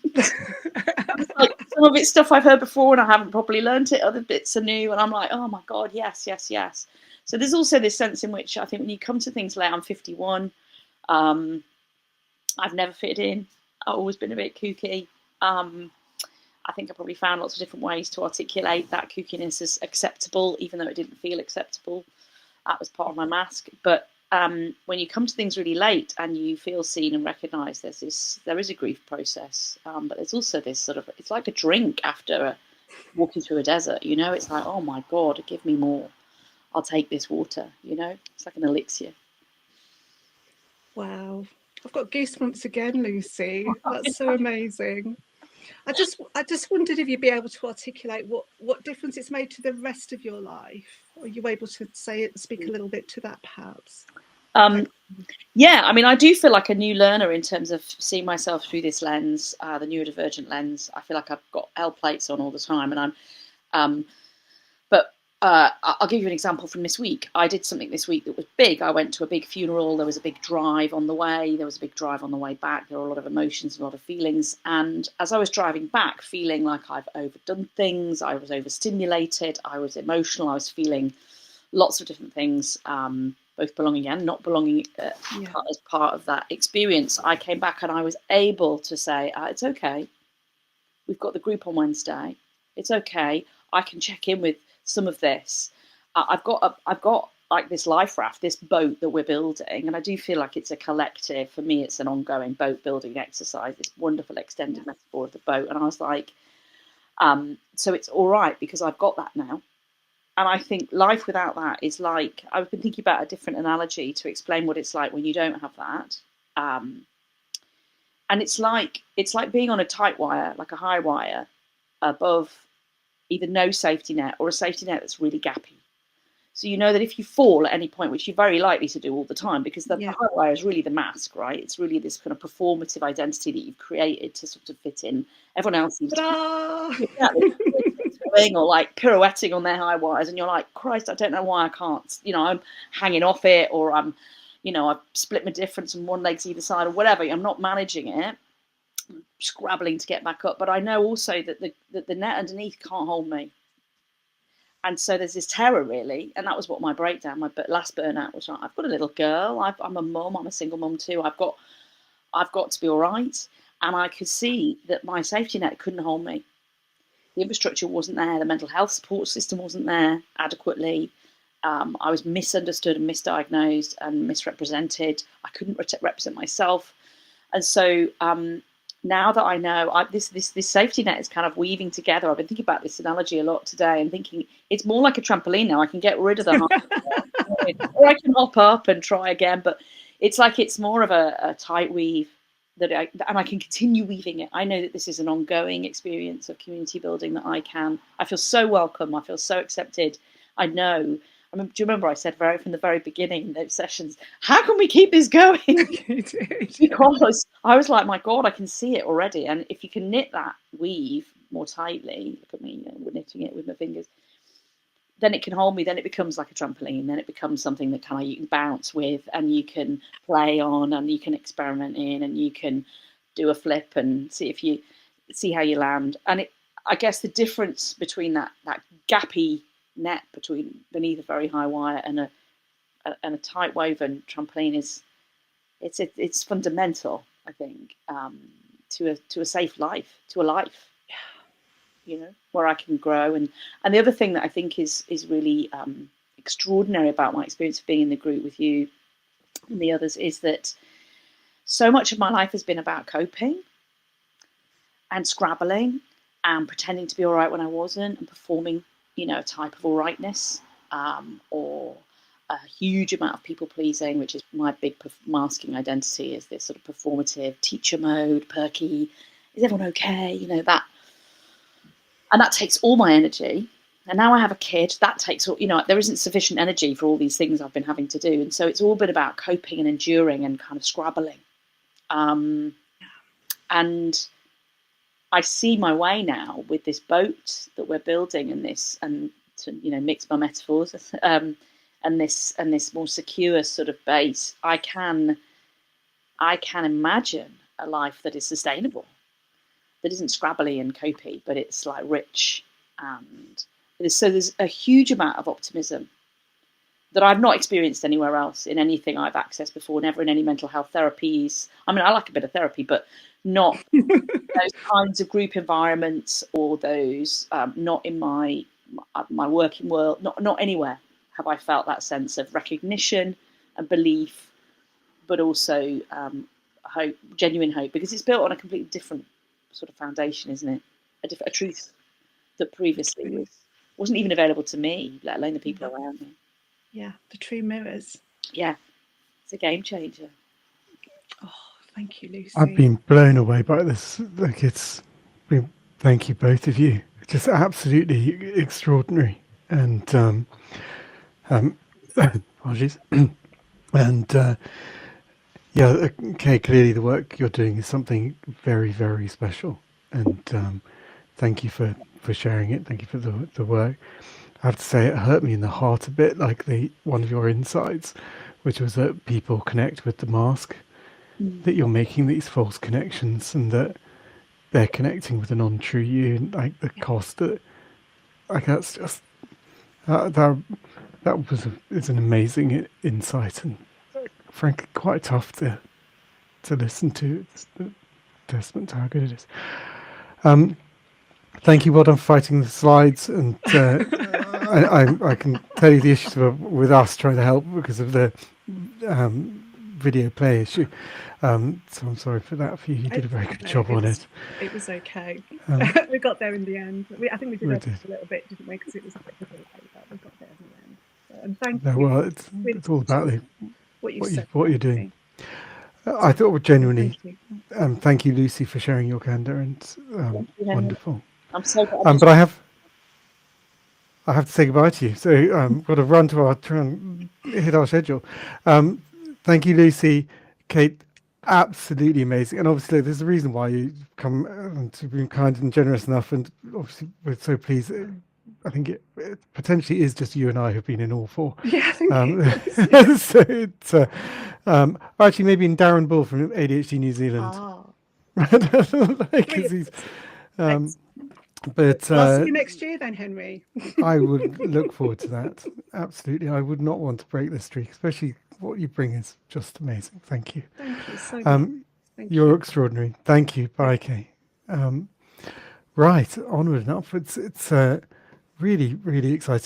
Like, some of it's stuff I've heard before and I haven't properly learned it. Other bits are new, and I'm like, oh my God, yes. So there's also this sense in which I think when you come to things like, I'm 51, I've never fitted in. I've always been a bit kooky. I think I probably found lots of different ways to articulate that kookiness as acceptable, even though it didn't feel acceptable. That was part of my mask. But when you come to things really late and you feel seen and recognised, there is a grief process. But there's also this sort of, it's like a drink after walking through a desert. It's like, oh my God, give me more. I'll take this water. It's like an elixir. Wow, I've got goosebumps again, Lucy. That's so amazing. I just wondered if you'd be able to articulate what difference it's made to the rest of your life. Are you able to speak a little bit to that, perhaps? Yeah, I mean, I do feel like a new learner in terms of seeing myself through this lens, the neurodivergent lens. I feel like I've got L plates on all the time, and I'll give you an example from this week. I did something this week that was big. I went to a big funeral. There was a big drive on the way. There was a big drive on the way back. There were a lot of emotions, a lot of feelings. And as I was driving back, feeling like I've overdone things, I was overstimulated, I was emotional, I was feeling lots of different things, both belonging and not belonging as part of that experience. I came back and I was able to say, it's okay. We've got the group on Wednesday. It's okay. I can check in with some of this. I've got like this life raft, this boat that we're building, and I do feel like it's a collective. For me, it's an ongoing boat building exercise, this wonderful extended metaphor of the boat. And I was like, so it's all right because I've got that now. And I think life without that is like, I've been thinking about a different analogy to explain what it's like when you don't have that. And it's like being on a tight wire, like a high wire, above either no safety net or a safety net that's really gappy. So you know that if you fall at any point, which you're very likely to do all the time, because the high wire is really the mask, right? It's really this kind of performative identity that you've created to sort of fit in. Everyone else seems to or like pirouetting on their high wires, and you're like, Christ, I don't know why I can't. I'm hanging off it, or I'm you know, I've split my difference and one leg's either side or whatever. I'm not managing it, scrabbling to get back up. But I know also that the net underneath can't hold me. And so there's this terror, really. And that was what my breakdown, my last burnout was like. I've got a little girl. I'm a mum. I'm a single mum too. I've got to be all right. And I could see that my safety net couldn't hold me. The infrastructure wasn't there. The mental health support system wasn't there adequately. I was misunderstood and misdiagnosed and misrepresented. I couldn't represent myself. And so now that I know this safety net is kind of weaving together, I've been thinking about this analogy a lot today and thinking it's more like a trampoline now. I can get rid of the hop, or I can hop up and try again. But it's like it's more of a tight weave and I can continue weaving it. I know that this is an ongoing experience of community building that I feel so welcome. I feel so accepted. I know. Do you remember I said from the very beginning in those sessions, how can we keep this going? Because I was like, my God, I can see it already. And if you can knit that weave more tightly, look at me, knitting it with my fingers, then it can hold me. Then it becomes like a trampoline. Then it becomes something that kind of you can bounce with and you can play on and you can experiment in and you can do a flip and see how you land. And I guess the difference between that gappy net beneath a very high wire and a tight woven trampoline is it's fundamental, I think, to a safe life, to a life, where I can grow. And the other thing that I think is really extraordinary about my experience of being in the group with you and the others is that so much of my life has been about coping and scrabbling and pretending to be all right when I wasn't and performing a type of all rightness, or a huge amount of people pleasing, which is my big masking identity, is this sort of performative teacher mode, perky, is everyone okay? That. And that takes all my energy. And now I have a kid, that takes all, there isn't sufficient energy for all these things I've been having to do. And so it's all been about coping and enduring and kind of scrabbling. And I see my way now with this boat that we're building and to mix my metaphors and this more secure sort of base. I can imagine a life that is sustainable, that isn't scrabbly and copy, but it's like rich. And so there's a huge amount of optimism that I've not experienced anywhere else in anything I've accessed before, never in any mental health therapies. I mean, I like a bit of therapy, but not those kinds of group environments or those, not in my working world, not anywhere have I felt that sense of recognition and belief, but also hope, genuine hope, because it's built on a completely different sort of foundation, isn't it? A truth that previously wasn't even available to me, let alone the people around me. Yeah, the true mirrors. Yeah, it's a game changer. Oh, thank you, Lucy. I've been blown away by this. Thank you, both of you. Just absolutely extraordinary. And apologies. And clearly the work you're doing is something very, very special. And thank you for sharing it. Thank you for the work. I have to say it hurt me in the heart a bit, like one of your insights, which was that people connect with the mask, that you're making these false connections and that they're connecting with a non-true you, and like the cost that, like that's just it's an amazing insight and frankly quite tough to listen to. It's a testament to how good it is. Thank you, well done for fighting the slides, and I can tell you the issues with us trying to help because of the video play issue. So I'm sorry for that for you. You did a very good job on it. It was okay. We got there in the end. I think we did a little bit, didn't we? Because it was a bit difficult, but we got there in the end. And thank you. Well, it's all about what you're doing. Thank I thought genuinely, you. thank you, Lucy, for sharing your candor, and wonderful. I'm so glad. But I have to say goodbye to you. So got to run to try and hit our schedule. Thank you, Lucy, Kate. Absolutely amazing. And obviously, there's a reason why you come and to be kind and generous enough. And obviously, we're so pleased. I think it potentially is just you and I who've been in all four. Yeah, thank you. So it's Actually, maybe in Darren Bull from ADHD New Zealand. Ah, Because he's, thanks. but Well, I'll see you next year then, Henry. I would look forward to that. Absolutely. I would not want to break this streak, especially what you bring is just amazing. Thank you. Thank you so much. Thank You're you. extraordinary. Thank you. Bye, Kay. Right, onward and upwards. It's really, really exciting.